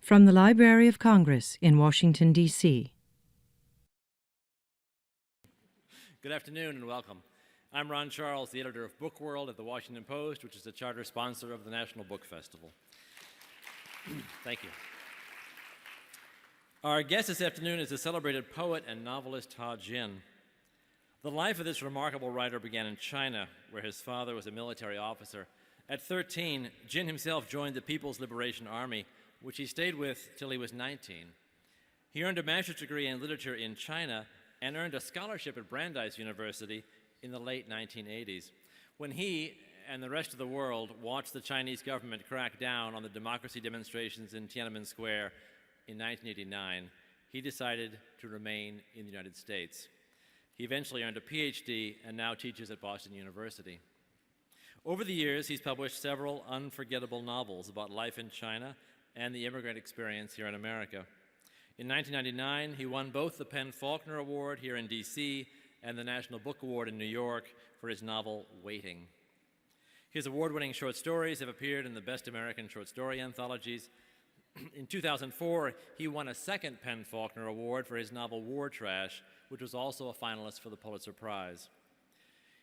From the Library of Congress in Washington, D.C. Good afternoon and welcome. I'm Ron Charles, the editor of Book World at the Washington Post, which is the charter sponsor of the National Book Festival. Thank you. Our guest this afternoon is the celebrated poet and novelist Ha Jin. The life of this remarkable writer began in China, where his father was a military officer. At 13, Jin himself joined the People's Liberation Army, which he stayed with till he was 19. He earned a master's degree in literature in China and earned a scholarship at Brandeis University in the late 1980s. When he and the rest of the world watched the Chinese government crack down on the democracy demonstrations in Tiananmen Square in 1989, he decided to remain in the United States. He eventually earned a PhD and now teaches at Boston University. Over the years, he's published several unforgettable novels about life in China and the immigrant experience here in America. In 1999, he won both the Faulkner Award here in D.C. and the National Book Award in New York for his novel, Waiting. His award-winning short stories have appeared in the Best American Short Story anthologies. In 2004, he won a second Faulkner Award for his novel, War Trash, which was also a finalist for the Pulitzer Prize.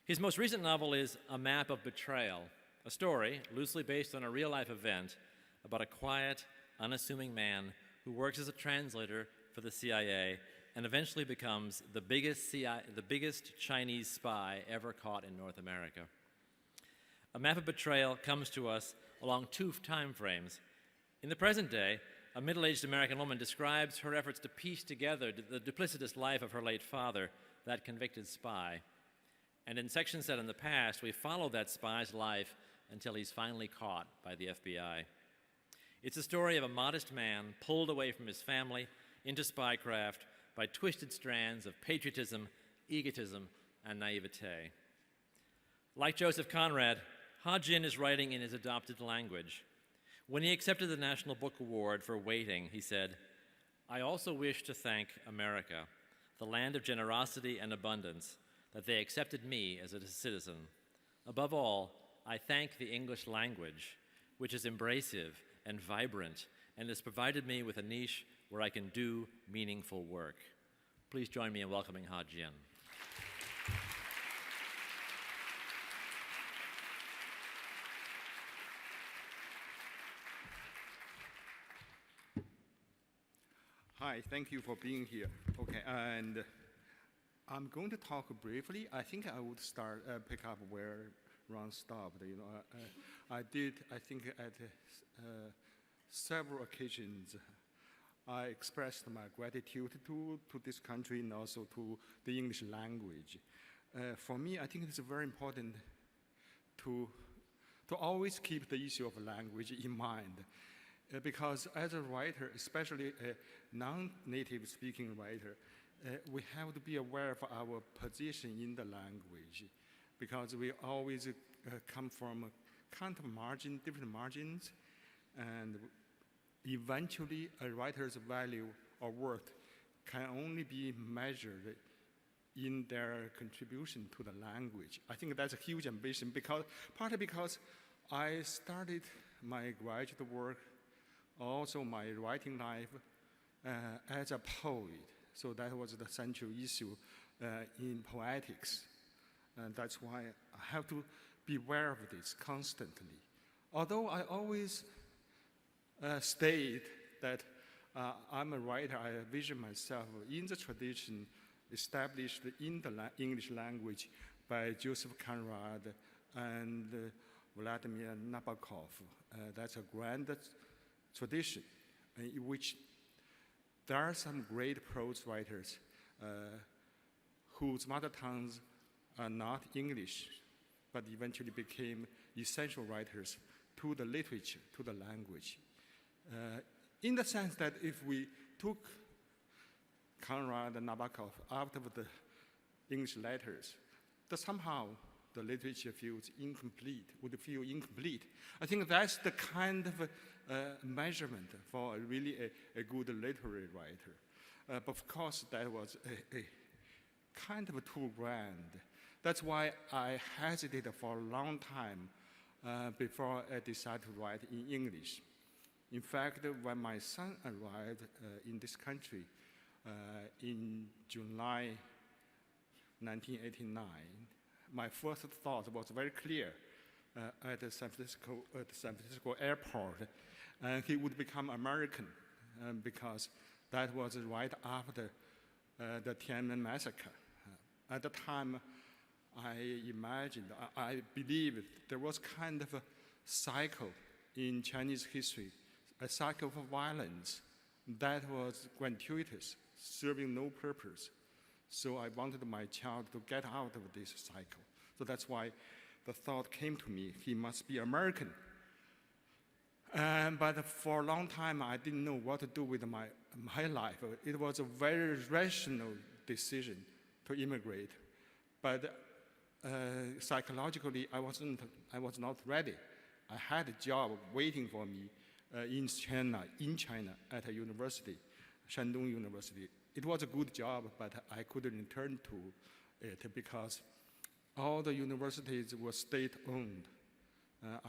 His most recent novel is A Map of Betrayal, a story loosely based on a real-life event about a quiet, unassuming man who works as a translator for the CIA and eventually becomes the biggest Chinese spy ever caught in North America. A Map of Betrayal comes to us along two time frames. In the present day, a middle-aged American woman describes her efforts to piece together the duplicitous life of her late father, that convicted spy. And in sections set in the past, we follow that spy's life until he's finally caught by the FBI. It's a story of a modest man pulled away from his family into spycraft by twisted strands of patriotism, egotism, and naivete. Like Joseph Conrad, Ha Jin is writing in his adopted language. When he accepted the National Book Award for Waiting, he said, "I also wish to thank America, the land of generosity and abundance, that they accepted me as a citizen. Above all, I thank the English language, which is embracive and vibrant, and has provided me with a niche where I can do meaningful work." Please join me in welcoming Ha Jin. Hi, thank you for being here. Okay, and I'm going to talk briefly. I think I would pick up where Ron stopped. I think at several occasions, I expressed my gratitude to this country and also to the English language. For me, I think it's very important to always keep the issue of language in mind. Because as a writer, especially a non-native speaking writer, we have to be aware of our position in the language, because we always come from kind of different margins, and eventually a writer's value or worth can only be measured in their contribution to the language. I think that's a huge ambition, partly because I started my graduate work, also my writing life, as a poet. So that was the central issue in poetics. And that's why I have to be aware of this constantly. Although I always state that I'm a writer, I envision myself in the tradition established in the English language by Joseph Conrad and Vladimir Nabokov. That's a grand tradition in which there are some great prose writers whose mother tongues are not English, but eventually became essential writers to the literature, to the language. In the sense that if we took Conrad and Nabokov out of the English letters, that somehow the literature would feel incomplete. I think that's the kind of measurement for really a good literary writer. But of course, that was a kind of too grand. That's why I hesitated for a long time before I decided to write in English. In fact, when my son arrived in this country in July 1989, my first thought was very clear at the San Francisco airport. He would become American because that was right after the Tiananmen massacre. At the time, I imagined, I believed there was kind of a cycle in Chinese history, a cycle of violence that was gratuitous, serving no purpose. So I wanted my child to get out of this cycle. So that's why the thought came to me, he must be American. But for a long time, I didn't know what to do with my life. It was a very rational decision to immigrate. But psychologically, I was not ready. I had a job waiting for me in China at a university, Shandong University. It was a good job, but I couldn't return to it because all the universities were state-owned.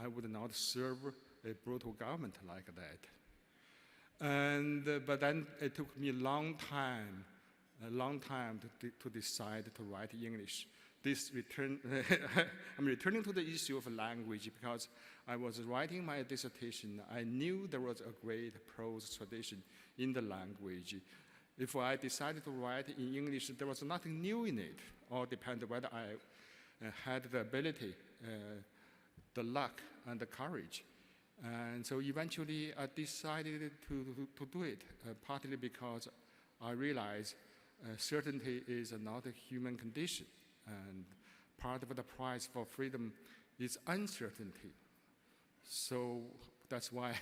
I would not serve a brutal government like that. But then it took me a long time to decide to write English. I'm returning to the issue of language because I was writing my dissertation. I knew there was a great prose tradition in the language. If I decided to write in English, there was nothing new in it. All depended whether I had the ability, the luck, and the courage. And so eventually I decided to do it, partly because I realized certainty is not a human condition. And part of the prize for freedom is uncertainty. So that's why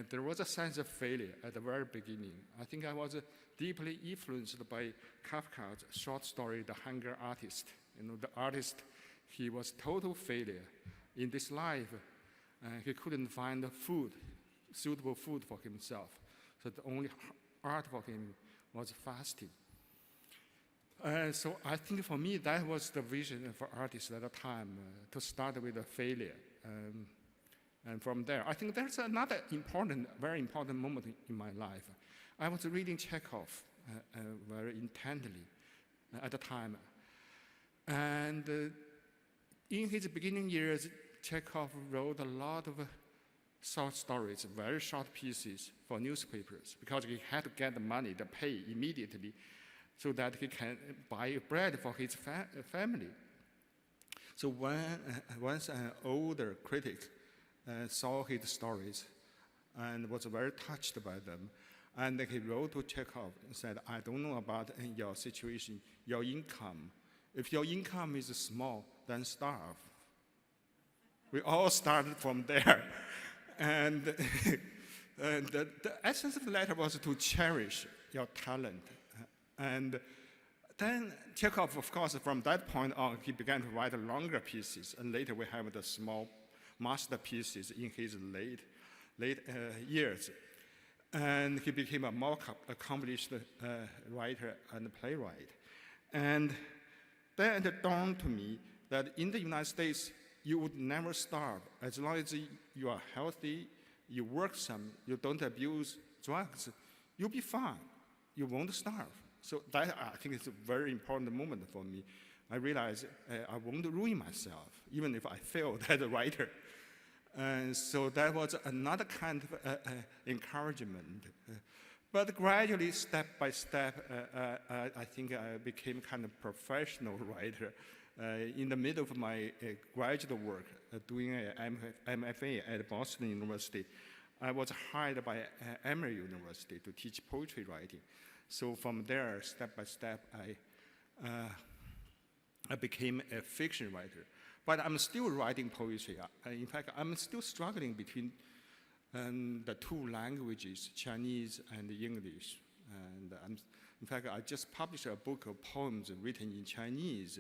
there was a sense of failure at the very beginning. I think I was deeply influenced by Kafka's short story, The Hunger Artist. The artist, he was total failure in this life. He couldn't find food, suitable food for himself. So the only art for him was fasting. So I think for me, that was the vision for artists at the time, to start with a failure. And from there, I think there's another very important moment in my life. I was reading Chekhov very intently at the time. And in his beginning years, Chekhov wrote a lot of short stories, very short pieces for newspapers, because he had to get the money, the pay immediately, so that he can buy bread for his family. So once an older critic saw his stories and was very touched by them, and he wrote to Chekhov and said, I don't know about your situation, your income. If your income is small, then starve. We all started from there. And the essence of the letter was to cherish your talent. And then Chekhov, of course, from that point on, he began to write longer pieces. And later we have the small masterpieces in his late years. And he became a more accomplished writer and playwright. And then it dawned to me that in the United States, you would never starve. As long as you are healthy, you work some, you don't abuse drugs, you'll be fine. You won't starve. So that, I think, is a very important moment for me. I realized I won't ruin myself, even if I failed as a writer. And so that was another kind of encouragement. But gradually, step by step, I think I became kind of professional writer. In the middle of my graduate work, doing an MFA at Boston University, I was hired by Emory University to teach poetry writing. So from there, step by step, I became a fiction writer. But I'm still writing poetry. In fact, I'm still struggling between the two languages, Chinese and English. And in fact, I just published a book of poems written in Chinese,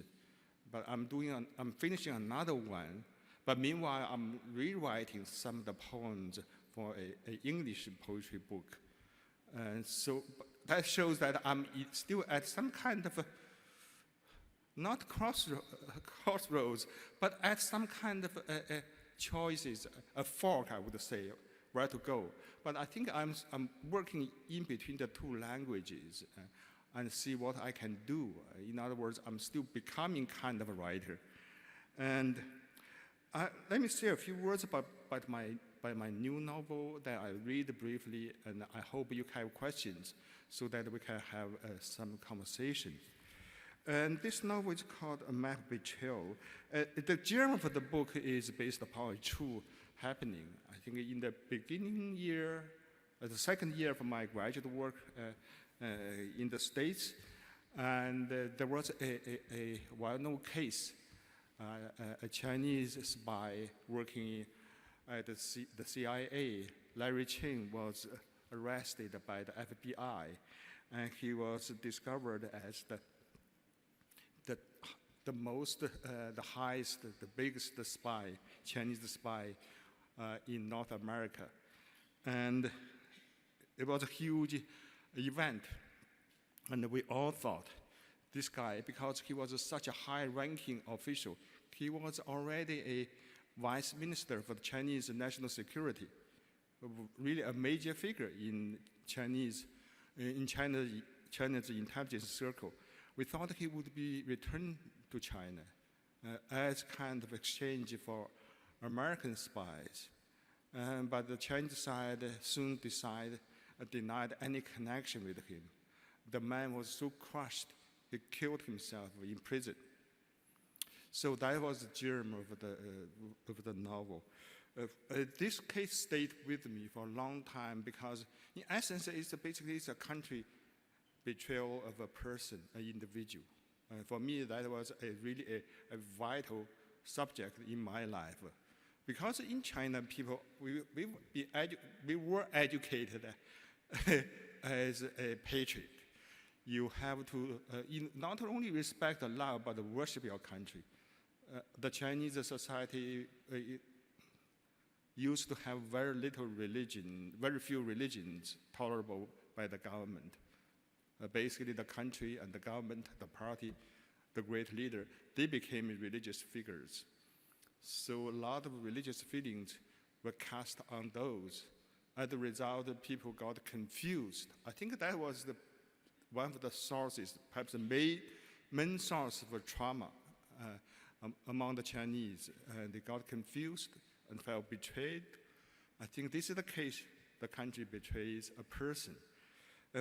but I'm finishing another one. But meanwhile, I'm rewriting some of the poems for an English poetry book. And so that shows that I'm still at some kind of not crossroads, but at some kind of choices, a fork, I would say, where to go. But I think I'm working in between the two languages and see what I can do. In other words, I'm still becoming kind of a writer. And let me say a few words about my new novel that I read briefly, and I hope you have questions so that we can have some conversation. And this novel is called A Map of Betrayal. The germ of the book is based upon a true happening. I think in the beginning year, the second year of my graduate work in the States, and there was a well-known case. A Chinese spy working at the CIA, Larry Ching, was arrested by the FBI, and he was discovered as the highest, the biggest spy, Chinese spy in North America. And it was a huge event. And we all thought this guy, because he was such a high-ranking official, he was already a vice minister for the Chinese national security, really a major figure in China's intelligence circle. We thought he would be returned to China as kind of exchange for American spies. But the Chinese side soon denied any connection with him. The man was so crushed, he killed himself in prison. So that was the germ of the novel. This case stayed with me for a long time because, in essence, it's a country betrayal of a person, an individual. For me, that was really a vital subject in my life. Because in China, people, we were educated as a patriot. You have to not only respect and love, but worship your country. The Chinese society used to have very little religion, very few religions tolerable by the government. Basically, the country and the government, the party, the great leader, they became religious figures. So a lot of religious feelings were cast on those. As a result, people got confused. I think that was one of the sources, perhaps the main source of trauma among the Chinese. They got confused and felt betrayed. I think this is the case. The country betrays a person.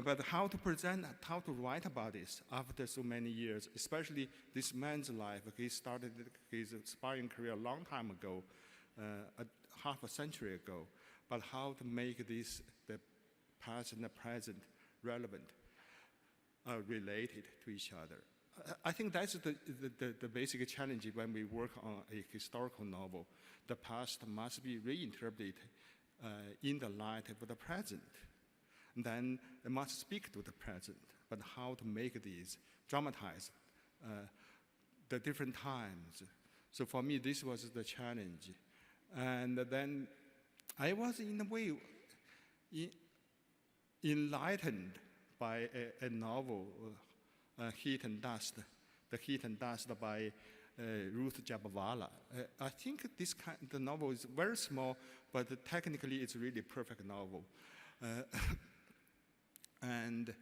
But how to present, how to write about this after so many years, especially this man's life. He started his spying career a long time ago, half a century ago. But how to make this, the past and the present, relevant, related to each other. I think that's the basic challenge when we work on a historical novel. The past must be reinterpreted in the light of the present. Then it must speak to the present, but how to make these dramatize the different times. So for me, this was the challenge. And then I was, in a way, enlightened by a novel, Heat and Dust, The Heat and Dust by Ruth Jabawala. I think the novel is very small, but technically it's really a perfect novel. And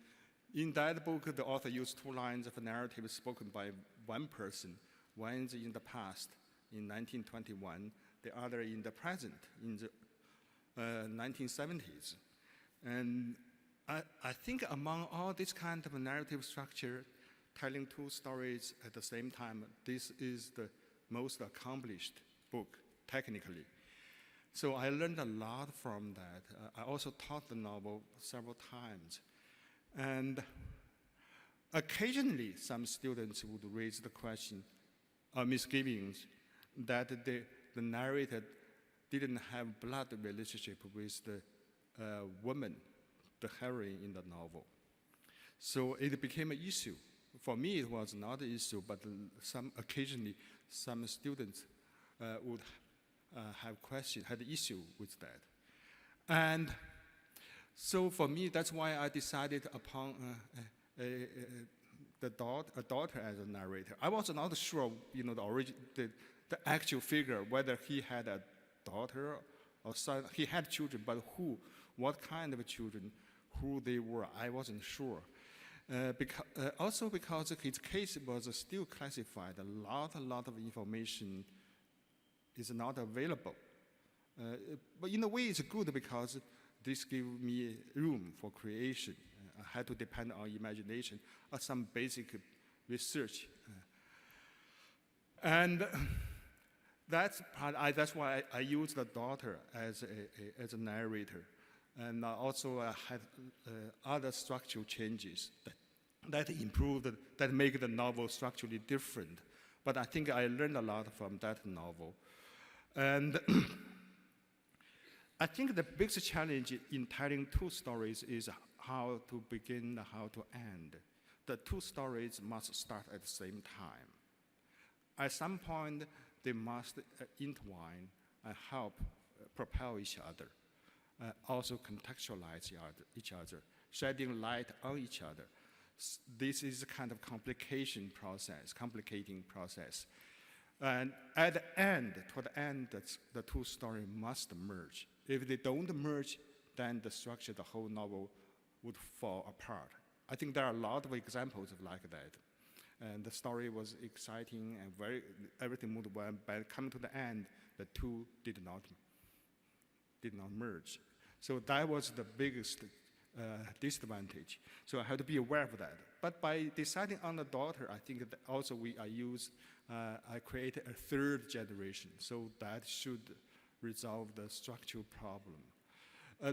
in that book, the author used two lines of a narrative spoken by one person. One is in the past, in 1921, the other in the present, in the 1970s. And I think among all this kind of narrative structure, telling two stories at the same time, this is the most accomplished book, technically. So I learned a lot from that. I also taught the novel several times. And occasionally, some students would raise the question, misgivings, that the narrator didn't have blood relationship with the woman, the heroine in the novel. So it became an issue. For me, it was not an issue, but occasionally some students would had issue with that. And so for me, that's why I decided upon a daughter as a narrator. I was not sure, the actual figure, whether he had a daughter or son. He had children, but who, what kind of children, who they were, I wasn't sure. Also because his case was still classified, a lot of information is not available. But in a way, it's good because this gave me room for creation. I had to depend on imagination or some basic research. And that's why I use the daughter as a narrator. And also I had other structural changes that improved, that make the novel structurally different. But I think I learned a lot from that novel. And I think the biggest challenge in telling two stories is how to begin, how to end. The two stories must start at the same time. At some point, they must intertwine and help propel each other, also contextualize each other, shedding light on each other. This is a kind of complicating process. And at the end, toward the end, the two stories must merge. If they don't merge, then the structure, the whole novel would fall apart. I think there are a lot of examples like that. And the story was exciting and everything moved well, but coming to the end, the two did not merge. So that was the biggest disadvantage. So I had to be aware of that. But by deciding on the daughter, I think that also I created a third generation, so that should resolve the structural problem.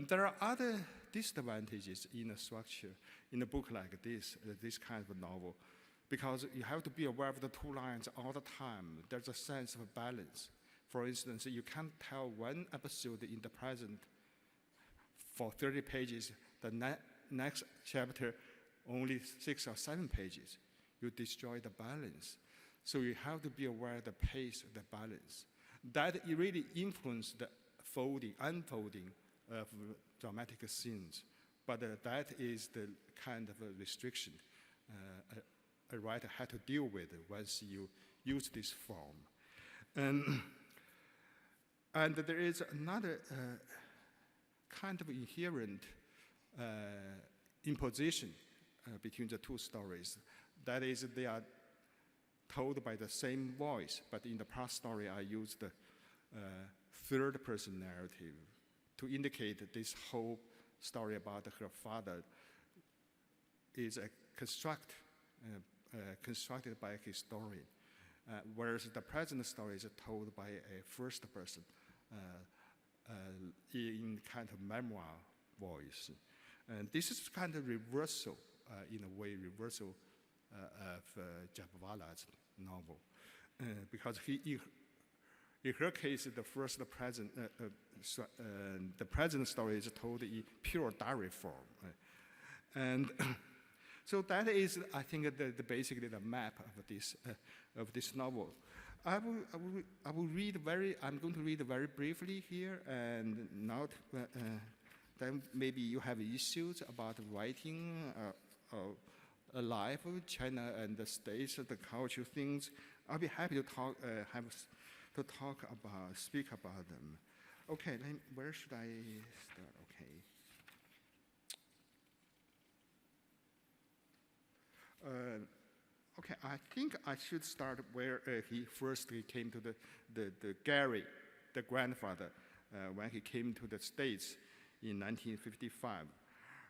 There are other disadvantages in a structure, in a book like this kind of novel, because you have to be aware of the two lines all the time. There's a sense of balance. For instance, you can't tell one episode in the present for 30 pages, the next chapter only 6 or 7 pages. You destroy the balance. So you have to be aware of the pace, the balance. That really influences the unfolding of dramatic scenes. But that is the kind of a restriction a writer had to deal with once you use this form. And there is another kind of inherent imposition between the two stories. That is, they are told by the same voice, but in the past story, I used the third-person narrative to indicate that this whole story about her father is a constructed by a historian, whereas the present story is told by a first person in kind of memoir voice. And this is kind of reversal, in a way, reversal of Jabwala's novel, because in her case, the present story is told in pure diary form, and so that is, I think, basically the map of this novel. I'm going to read very briefly here, and not. Then maybe you have issues about writing a life of China and the states, the culture things. I'll be happy to speak about them. Okay, where should I start? Okay. Okay, I think I should start where he came to the Gary, the grandfather, when he came to the States in 1955.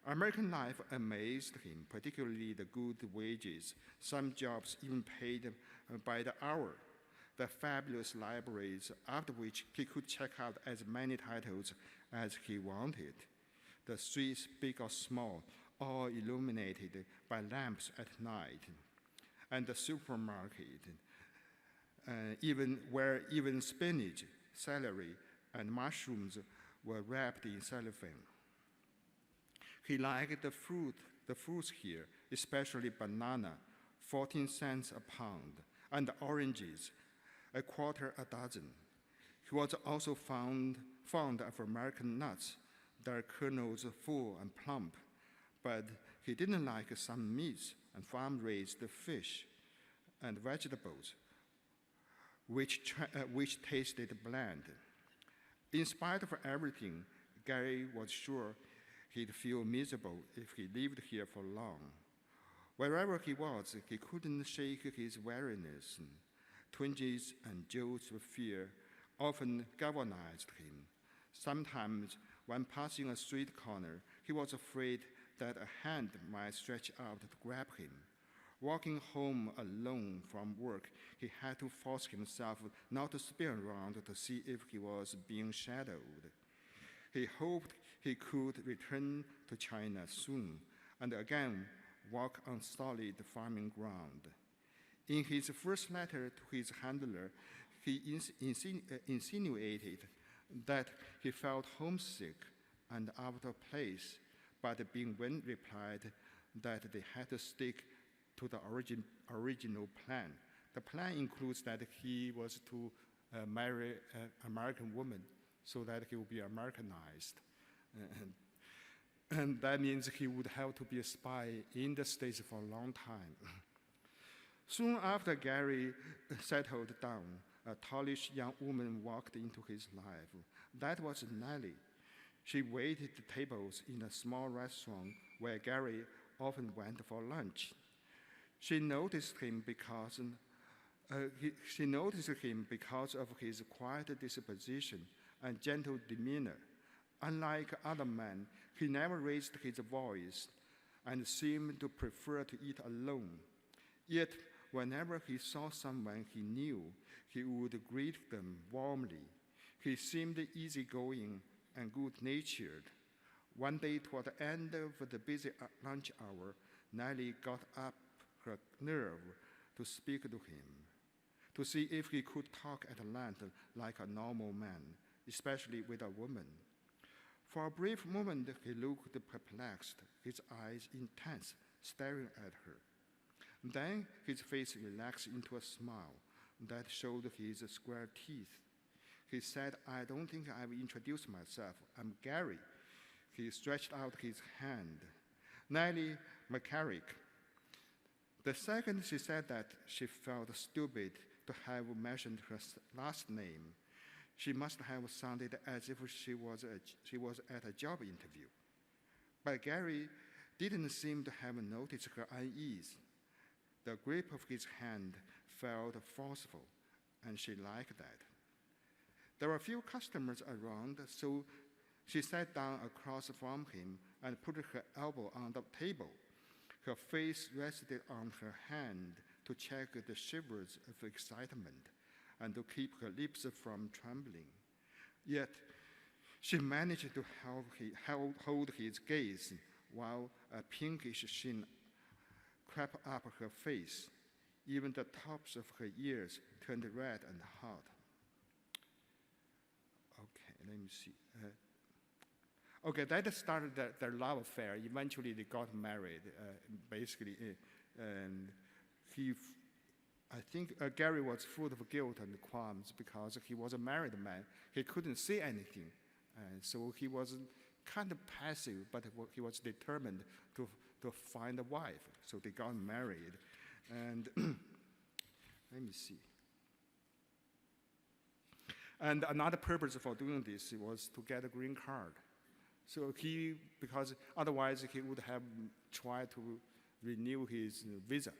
American life amazed him, particularly the good wages, some jobs even paid by the hour, the fabulous libraries, after which he could check out as many titles as he wanted. The streets, big or small, all illuminated by lamps at night, and the supermarket, even spinach, celery, and mushrooms were wrapped in cellophane. He liked the fruits here, especially banana, 14 cents a pound, and oranges, a quarter a dozen. He was also fond of American nuts, their kernels full and plump, but he didn't like some meats and farm-raised fish and vegetables, which tasted bland. In spite of everything, Gary was sure he'd feel miserable if he lived here for long. Wherever he was, he couldn't shake his weariness. Twinges and jolts of fear often galvanized him. Sometimes, when passing a street corner, he was afraid that a hand might stretch out to grab him. Walking home alone from work, he had to force himself not to spin around to see if he was being shadowed. He hoped he could return to China soon and again walk on solid farming ground. In his first letter to his handler, he insinuated that he felt homesick and out of place, but Bing Wen replied that they had to stick to the original plan. The plan includes that he was to marry an American woman so that he would be Americanized. And that means he would have to be a spy in the States for a long time. Soon after Gary settled down, a tallish young woman walked into his life. That was Nellie. She waited tables in a small restaurant where Gary often went for lunch. She noticed him because of his quiet disposition and gentle demeanor. Unlike other men, he never raised his voice and seemed to prefer to eat alone. Yet, whenever he saw someone he knew, he would greet them warmly. He seemed easygoing and good-natured. One day, toward the end of the busy lunch hour, Nellie got up her nerve to speak to him, to see if he could talk at length like a normal man, especially with a woman. For a brief moment, he looked perplexed, his eyes intense, staring at her. Then his face relaxed into a smile that showed his square teeth. He said, "I don't think I've introduced myself. I'm Gary." He stretched out his hand. "Nellie McCarrick." The second she said that, she felt stupid to have mentioned her last name. She must have sounded as if she was at a job interview. But Gary didn't seem to have noticed her unease. The grip of his hand felt forceful, and she liked that. There were few customers around, so she sat down across from him and put her elbow on the table. Her face rested on her hand to check the shivers of excitement and to keep her lips from trembling. Yet, she managed to hold his gaze while a pinkish sheen crept up her face. Even the tops of her ears turned red and hot. Okay, let me see. That started their love affair. Eventually, they got married, basically. And I think Gary was full of guilt and qualms because he was a married man. He couldn't say anything. So he was kind of passive, but he was determined to find a wife. So they got married. And let me see. And another purpose for doing this was to get a green card. So because otherwise he would have tried to renew his visa.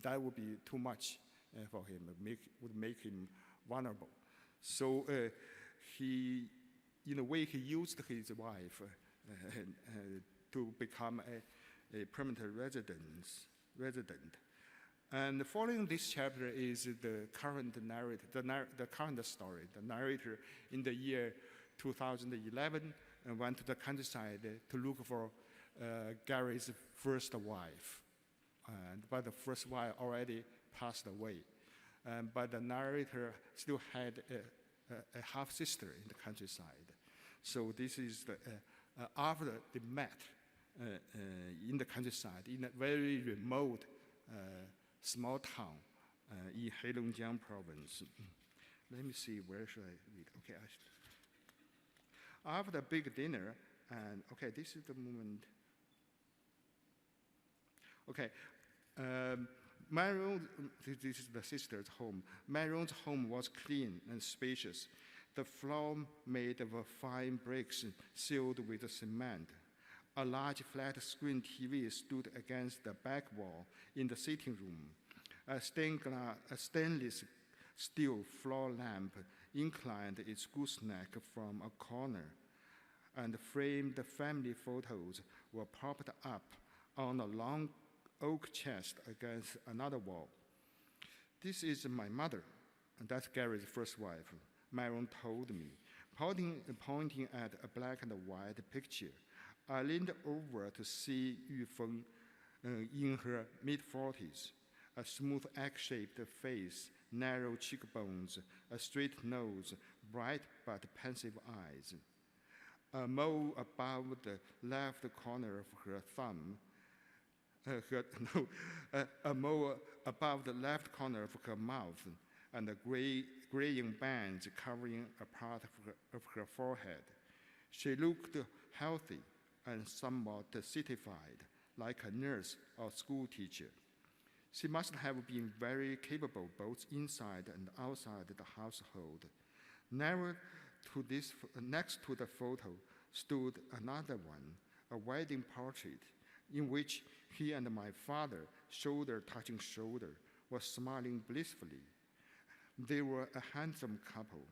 That would be too much for him, would make him vulnerable. So in a way, he used his wife to become a permanent resident. And following this chapter is the current narrative, the current story. The narrator in the year 2011 went to the countryside to look for Gary's first wife. But the first wife already passed away. But the narrator still had a half-sister in the countryside. So this is after they met in the countryside, in a very remote small town in Heilongjiang province. Let me see, where should I read? Okay, after the big dinner, and this is the moment. This is the sister's home. Marion's home was clean and spacious. The floor made of fine bricks sealed with cement. A large flat-screen TV stood against the back wall in the sitting room. A stainless steel floor lamp inclined its gooseneck from a corner, and framed family photos were propped up on a long oak chest against another wall. "This is my mother," and that's Gary's first wife, Myron told me, pointing at a black and white picture. I leaned over to see Yu Feng in her mid-40s, a smooth egg-shaped face, narrow cheekbones, a straight nose, bright but pensive eyes. A mole above the left corner of her thumb, a mole above the left corner of her mouth, and graying bands covering a part of her forehead. She looked healthy and somewhat citified, like a nurse or school teacher. She must have been very capable both inside and outside the household. Next to the photo stood another one, a wedding portrait, in which he and my father, shoulder touching shoulder, were smiling blissfully. They were a handsome couple,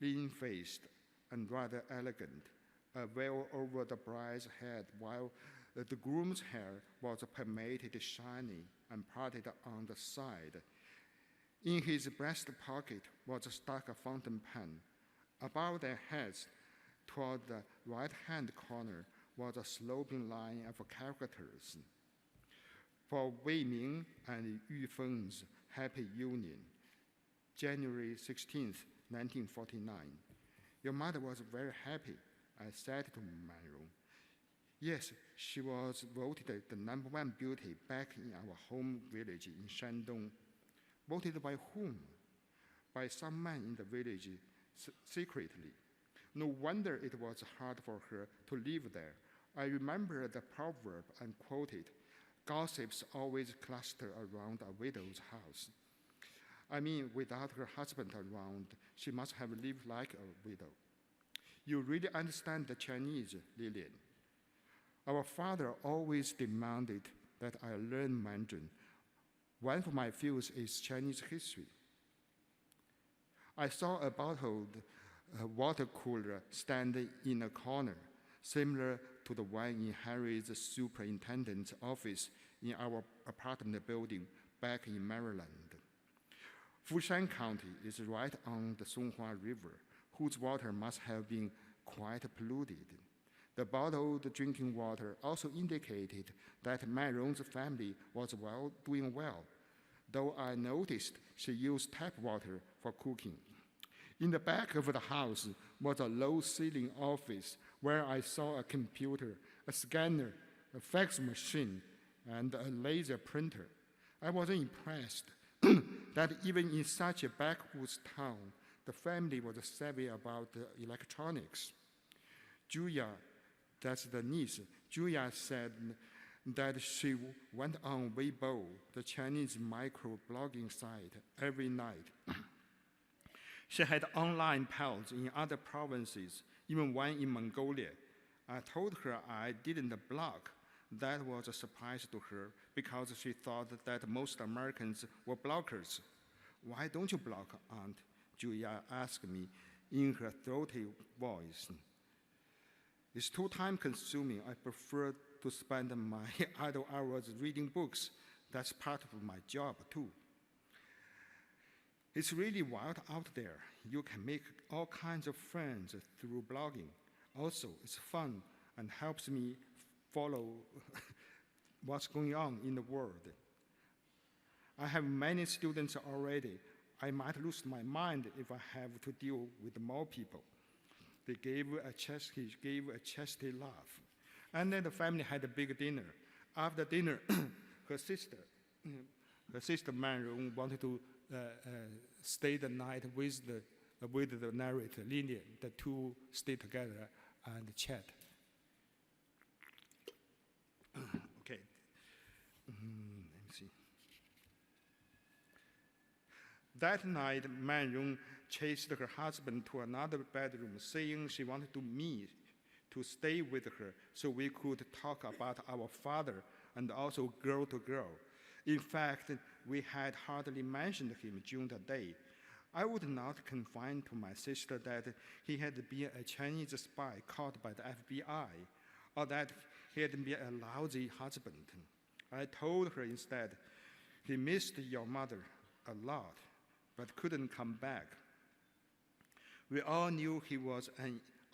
lean-faced and rather elegant, a veil over the bride's head, while the groom's hair was permitted shiny and parted on the side. In his breast pocket was stuck a fountain pen. Above their heads, toward the right-hand corner, was a sloping line of characters. "For Wei Ming and Yu Feng's happy union, January 16th, 1949. Your mother was very happy," I said to Myron. "Yes, she was voted the #1 beauty back in our home village in Shandong." "Voted by whom?" "By some man in the village secretly. No wonder it was hard for her to live there. I remember the proverb and quoted, 'Gossips always cluster around a widow's house.' I mean, without her husband around, she must have lived like a widow." "You really understand the Chinese, Lilian?" "Our father always demanded that I learn Mandarin. One of my fields is Chinese history." I saw a bottled water cooler standing in a corner, similar to the one in Harry's superintendent's office in our apartment building back in Maryland. Fushan County is right on the Songhua River, whose water must have been quite polluted. The bottled drinking water also indicated that Myron's family was doing well, though I noticed she used tap water for cooking. In the back of the house was a low-ceiling office where I saw a computer, a scanner, a fax machine, and a laser printer. I was impressed that even in such a backwoods town, the family was savvy about electronics. Julia, that's the niece, Julia said that she went on Weibo, the Chinese micro-blogging site, every night. She had online pals in other provinces, even one in Mongolia. I told her I didn't blog. That was a surprise to her because she thought that most Americans were bloggers. "Why don't you blog, Aunt?" Julia asked me in her throaty voice. "It's too time-consuming. I prefer to spend my idle hours reading books. That's part of my job, too." It's really wild out there. You can make all kinds of friends through blogging. Also, it's fun and helps me follow what's going on in the world. I have many students already. I might lose my mind if I have to deal with more people. He gave a chesty laugh. And then the family had a big dinner. After dinner, her sister Myron wanted to stay the night with the narrator, Lilian. The two stay together and chat. Okay. Let me see. That night, Myron chased her husband to another bedroom, saying she wanted me to stay with her so we could talk about our father and also girl to girl. In fact, we had hardly mentioned him during the day. I would not confide to my sister that he had been a Chinese spy caught by the FBI, or that he had been a lousy husband. I told her instead, he missed your mother a lot, but couldn't come back. We all knew he was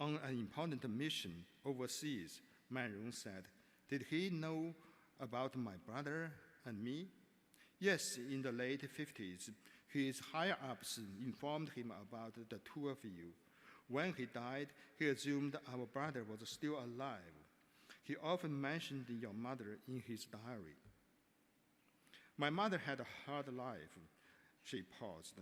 on an important mission overseas, Manrong said. Did he know about my brother and me? Yes, in the late 50s, his higher-ups informed him about the two of you. When he died, he assumed our brother was still alive. He often mentioned your mother in his diary. My mother had a hard life. She paused,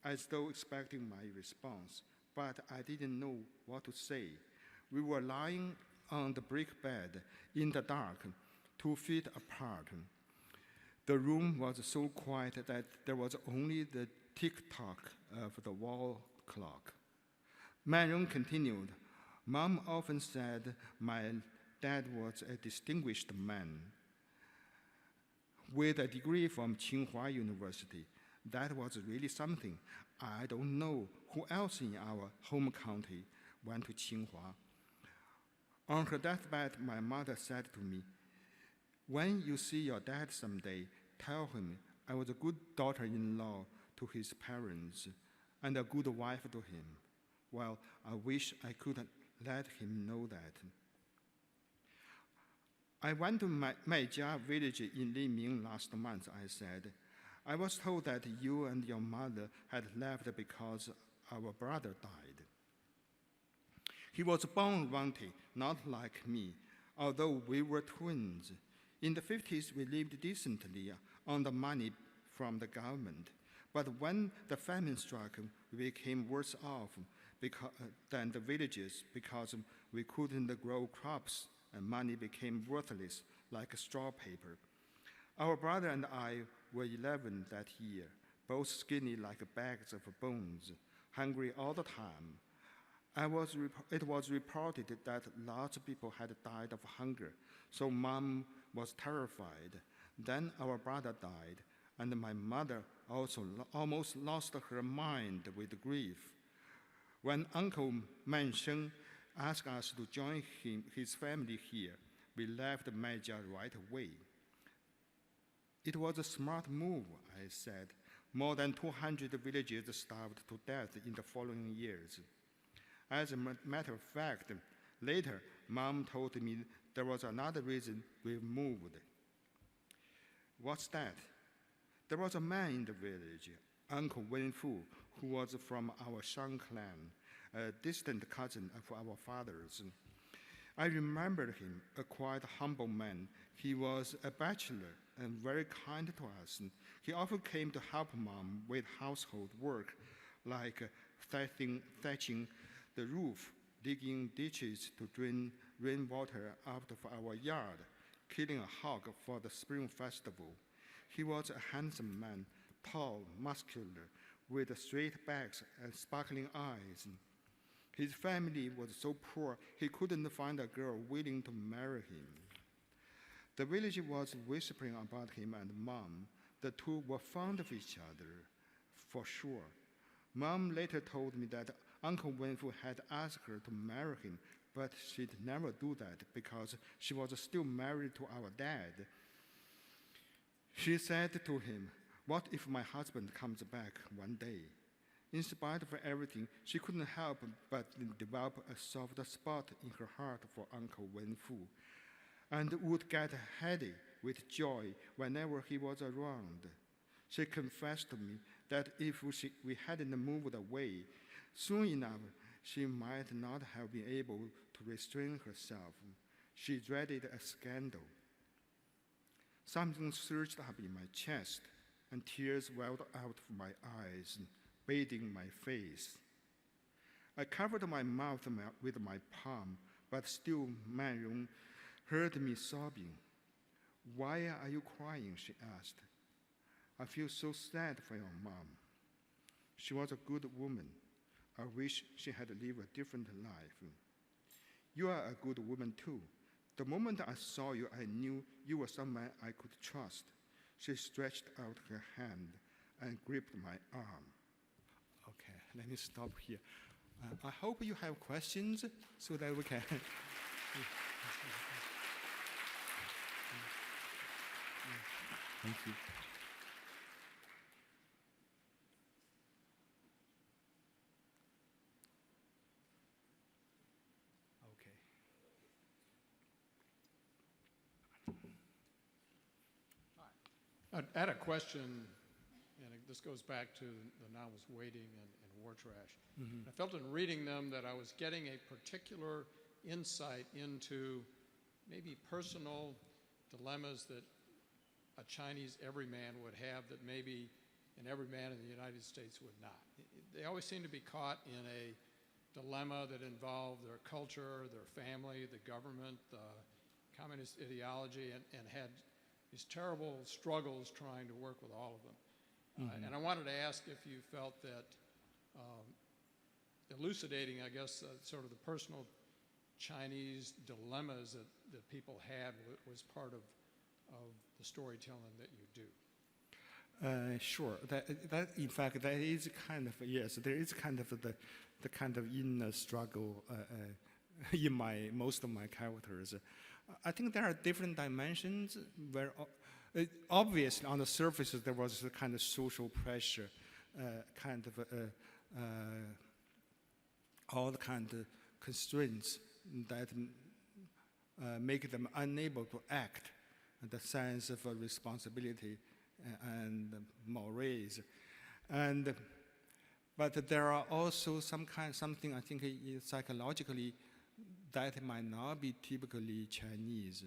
as though expecting my response, but I didn't know what to say. We were lying on the brick bed in the dark, 2 feet apart. The room was so quiet that there was only the tick-tock of the wall clock. Manrong continued, Mom often said my dad was a distinguished man with a degree from Tsinghua University. That was really something. I don't know who else in our home county went to Tsinghua. On her deathbed, my mother said to me, when you see your dad someday, tell him I was a good daughter-in-law to his parents and a good wife to him. Well, I wish I could let him know that. I went to Maijia village in Liming last month, I said. I was told that you and your mother had left because our brother died. He was born wanted, not like me, although we were twins. In the 50s, we lived decently on the money from the government. But when the famine struck, we became worse off than the villages because we couldn't grow crops and money became worthless like straw paper. Our brother and I were 11 that year, both skinny like bags of bones, hungry all the time. It was reported that lots of people had died of hunger, so Mom was terrified. Then our brother died, and my mother also almost lost her mind with grief. When Uncle Mansheng asked us to join his family here, we left Maijia right away. It was a smart move, I said. More than 200 villages starved to death in the following years. As a matter of fact, later, Mom told me there was another reason we moved. What's that? There was a man in the village, Uncle Wenfu, who was from our Shang clan, a distant cousin of our father's. I remembered him, a quite humble man. He was a bachelor and very kind to us. He often came to help Mom with household work, like thatching the roof, digging ditches to drain rainwater out of our yard, killing a hog for the spring festival. He was a handsome man, tall, muscular, with straight backs and sparkling eyes. His family was so poor he couldn't find a girl willing to marry him. The village was whispering about him and Mom. The two were fond of each other, for sure. Mom later told me that Uncle Wenfu had asked her to marry him, but she'd never do that because she was still married to our dad. She said to him, "What if my husband comes back one day?" In spite of everything, she couldn't help but develop a soft spot in her heart for Uncle Wenfu, and would get a headache with joy whenever he was around. She confessed to me that if we hadn't moved away, soon enough she might not have been able to restrain herself. She dreaded a scandal. Something surged up in my chest, and tears welled out of my eyes, bathing my face. I covered my mouth with my palm, but still Manrong heard me sobbing. "Why are you crying?" she asked. "I feel so sad for your mom." She was a good woman. I wish she had lived a different life. You are a good woman too. The moment I saw you, I knew you were someone I could trust. She stretched out her hand and gripped my arm. Okay, let me stop here. I hope you have questions so that we can. Thank you. Okay. I had a question, and this goes back to the novels Waiting and War Trash. I felt in reading them that I was getting a particular insight into maybe personal dilemmas that a Chinese everyman would have that maybe an everyman in the United States would not. They always seem to be caught in a dilemma that involved their culture, their family, the government, the communist ideology, and had these terrible struggles trying to work with all of them. And I wanted to ask if you felt that elucidating, I guess, sort of the personal Chinese dilemmas that people had was part of the storytelling that you do. Sure. That in fact, that is kind of, yes, there is kind of the kind of inner struggle in most of my characters. I think there are different dimensions where obviously on the surface there was a kind of social pressure, kind of all the kind of constraints that make them unable to act, the sense of responsibility and mores. But there are also something I think psychologically that might not be typically Chinese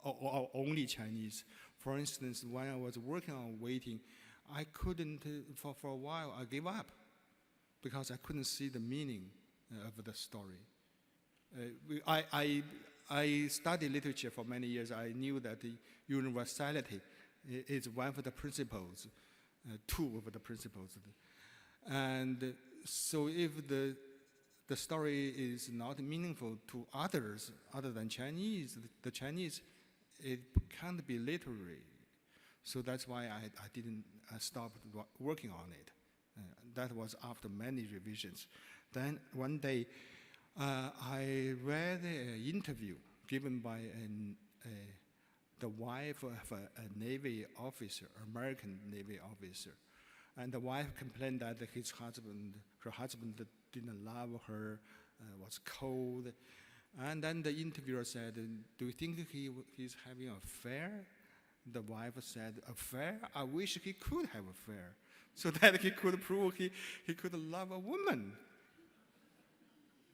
or only Chinese. For instance, when I was working on Waiting, I couldn't, for a while, I gave up because I couldn't see the meaning of the story. I studied literature for many years. I knew that the universality is one of the principles, two of the principles. And so if the story is not meaningful to others other than Chinese, the Chinese, it can't be literary. So that's why I didn't stop working on it. That was after many revisions. Then one day, I read an interview given by the wife of a Navy officer, American Navy officer. And the wife complained that her husband didn't love her, was cold. And then the interviewer said, do you think he's having an affair? The wife said, affair? I wish he could have an affair, so that he could prove he could love a woman.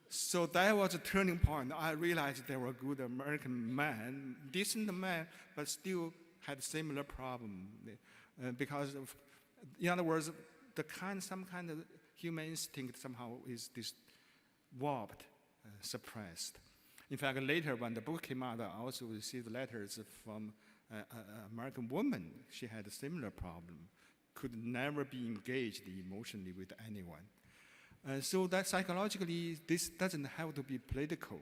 So that was a turning point. I realized they were good American men, decent men, but still had similar problem. Because of, in other words, some kind of human instinct somehow is warped, suppressed. In fact, later when the book came out, I also received letters from an American woman. She had a similar problem, could never be engaged emotionally with anyone. So that psychologically, this doesn't have to be political.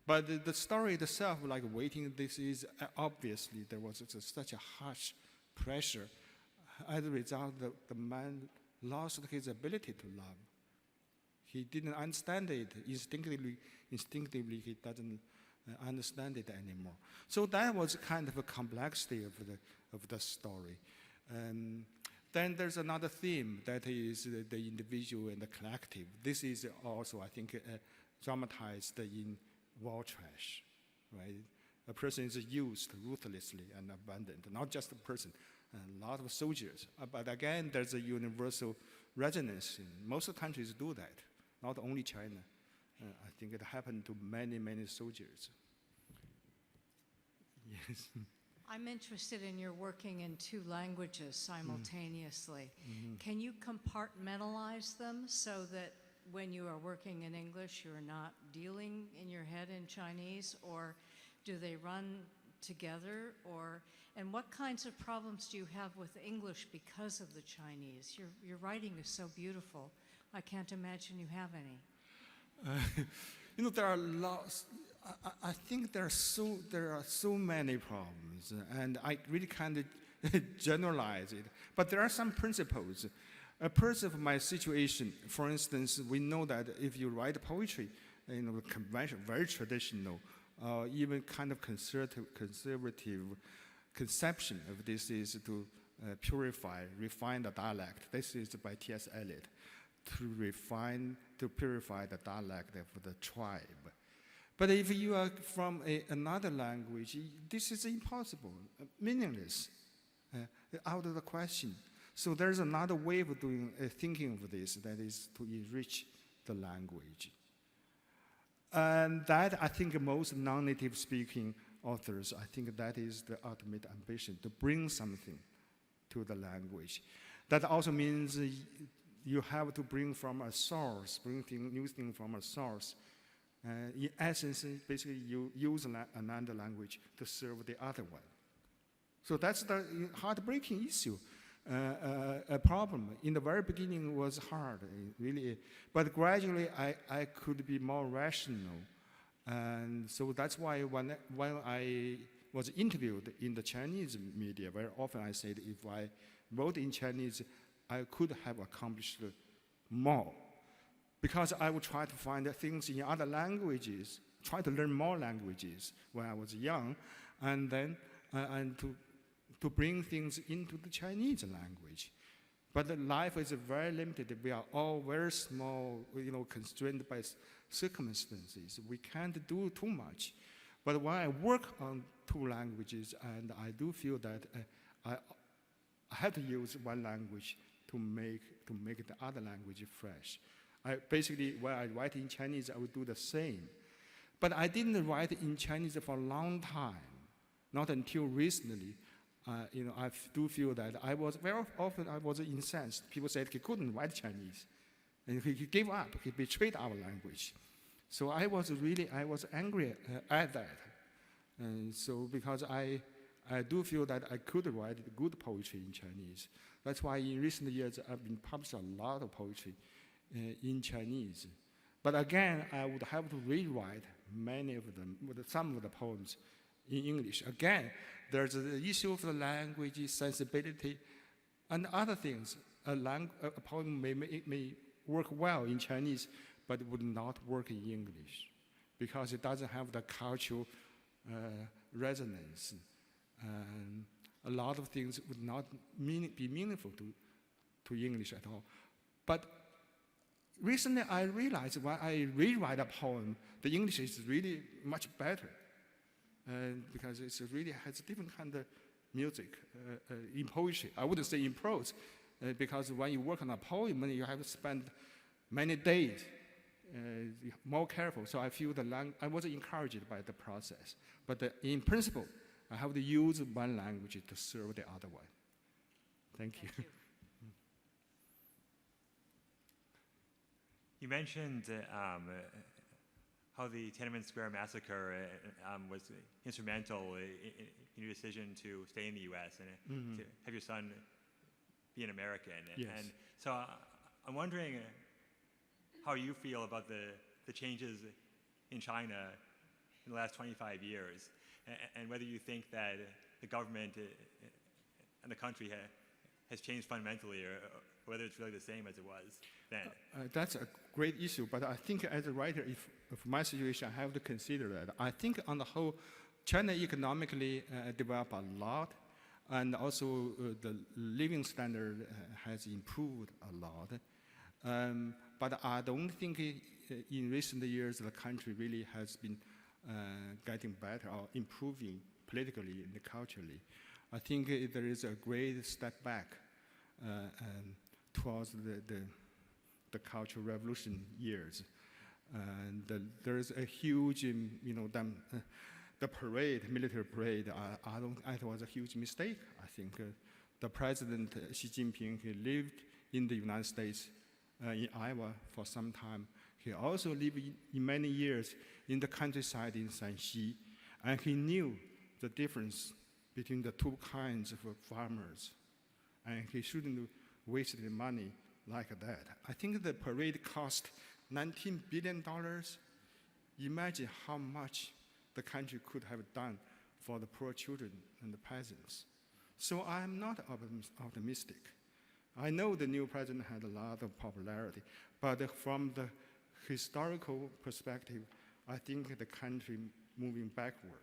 But the story itself, like Waiting, this is obviously there was such a harsh pressure. As a result, the man lost his ability to love. He didn't understand it instinctively. Instinctively, he doesn't understand it anymore. So that was kind of a complexity of the story. Then there's another theme that is the individual and the collective. This is also, I think, dramatized in War Trash, right? A person is used ruthlessly and abandoned, not just a person, a lot of soldiers. But again, there's a universal resonance. Most countries do that, not only China. I think it happened to many, many soldiers. Yes. I'm interested in your working in two languages simultaneously. Can you compartmentalize them so that when you are working in English, you're not dealing in your head in Chinese, or do they run together, and what kinds of problems do you have with English because of the Chinese? Your writing is so beautiful. I can't imagine you have any. There are lots. I think there are so many problems, and I really can't generalize it. But there are some principles. A part of my situation, for instance, we know that if you write poetry, conventional, very traditional, even kind of conservative conception of this is to refine the dialect. This is by T.S. Eliot, to purify the dialect of the tribe. But if you are from another language, this is impossible, meaningless, out of the question. So there's another way of thinking of this, that is to enrich the language. And that, I think, most non-native speaking authors, I think that is the ultimate ambition, to bring something to the language. That also means you have to bring from a source, new thing from a source. In essence, basically, you use another language to serve the other one. So that's the heartbreaking issue. A problem. In the very beginning, it was hard, really. But gradually, I could be more rational. And so that's why when I was interviewed in the Chinese media, very often I said if I wrote in Chinese, I could have accomplished more. Because I would try to find things in other languages, try to learn more languages when I was young, and then to bring things into the Chinese language. But the life is very limited. We are all very small, constrained by circumstances. We can't do too much. But when I work on two languages, and I do feel that I have to use one language to make the other language fresh. Basically, when I write in Chinese, I would do the same. But I didn't write in Chinese for a long time, not until recently. I do feel that very often I was incensed. People said he couldn't write Chinese. And he gave up, he betrayed our language. So I was angry at that. And so because I do feel that I could write good poetry in Chinese. That's why in recent years I've been published a lot of poetry in Chinese. But again, I would have to rewrite many of them, some of the poems in English. Again, there's the issue of the language, sensibility, and other things. A poem may work well in Chinese, but would not work in English because it doesn't have the cultural resonance. And a lot of things would not be meaningful to English at all. But recently I realized when I rewrite a poem, the English is really much better. Because it really has a different kind of music in poetry. I wouldn't say in prose, because when you work on a poem, you have to spend many days more careful. So I feel I was encouraged by the process. But in principle, I have to use one language to serve the other one. Thank you. You mentioned how the Tiananmen Square massacre was instrumental in your decision to stay in the U.S. and to have your son be an American. Yes. And so I'm wondering how you feel about the changes in China in the last 25 years, and whether you think that the government and the country has changed fundamentally, or whether it's really the same as it was then. That's a great issue, but I think as a writer, if my situation, I have to consider that. I think on the whole, China economically developed a lot, and also the living standard has improved a lot. But I don't think in recent years the country really has been getting better or improving politically and culturally. I think there is a great step back towards the Cultural Revolution years. And there is a huge, the parade, military parade, it was a huge mistake. I think the President Xi Jinping, he lived in the United States, in Iowa for some time. He also lived in many years in the countryside in Shanxi, and he knew the difference between the two kinds of farmers, and he shouldn't waste the money like that. I think the parade cost $19 billion. Imagine how much the country could have done for the poor children and the peasants. So I'm not optimistic. I know the new president had a lot of popularity, but from the historical perspective, I think the country moving backward.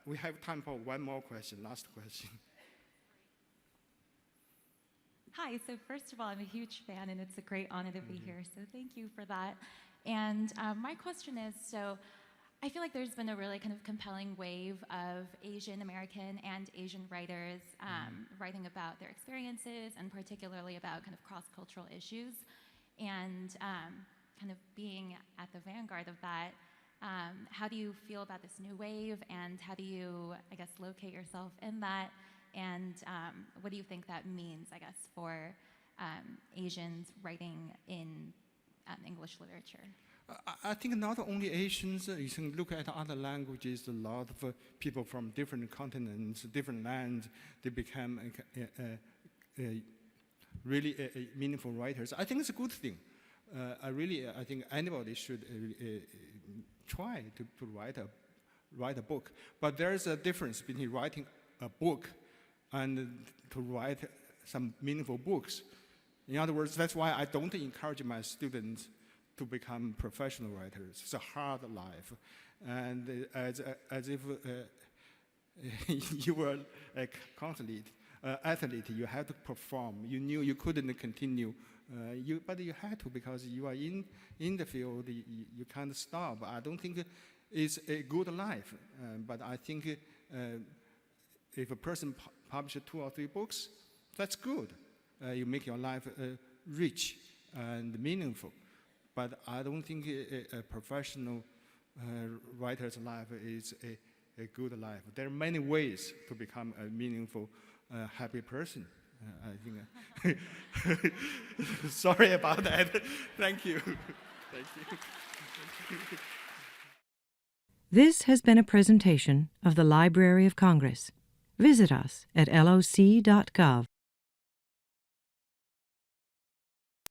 We have time for one more question, last question. Hi, so first of all, I'm a huge fan, and it's a great honor to be here, so thank you for that. And my question is, so I feel like there's been a really kind of compelling wave of Asian American and Asian writers writing about their experiences, and particularly about kind of cross-cultural issues, and kind of being at the vanguard of that. How do you feel about this new wave, and how do you, I guess, locate yourself in that? And what do you think that means, I guess, for Asians writing in English literature? I think not only Asians, you can look at other languages, a lot of people from different continents, different lands, they become really meaningful writers. I think it's a good thing. I think anybody should try to write a book. But there's a difference between writing a book and to write some meaningful books. In other words, that's why I don't encourage my students to become professional writers. It's a hard life. And as if you were a athlete, you had to perform. You knew you couldn't continue, but you had to because you are in the field, you can't stop. I don't think it's a good life, but I think if a person publishes 2 or 3 books, that's good. You make your life rich and meaningful. But I don't think a professional writer's life is a good life. There are many ways to become a meaningful, happy person. I think. Sorry about that. Thank you. Thank you. This has been a presentation of the Library of Congress. Visit us at loc.gov.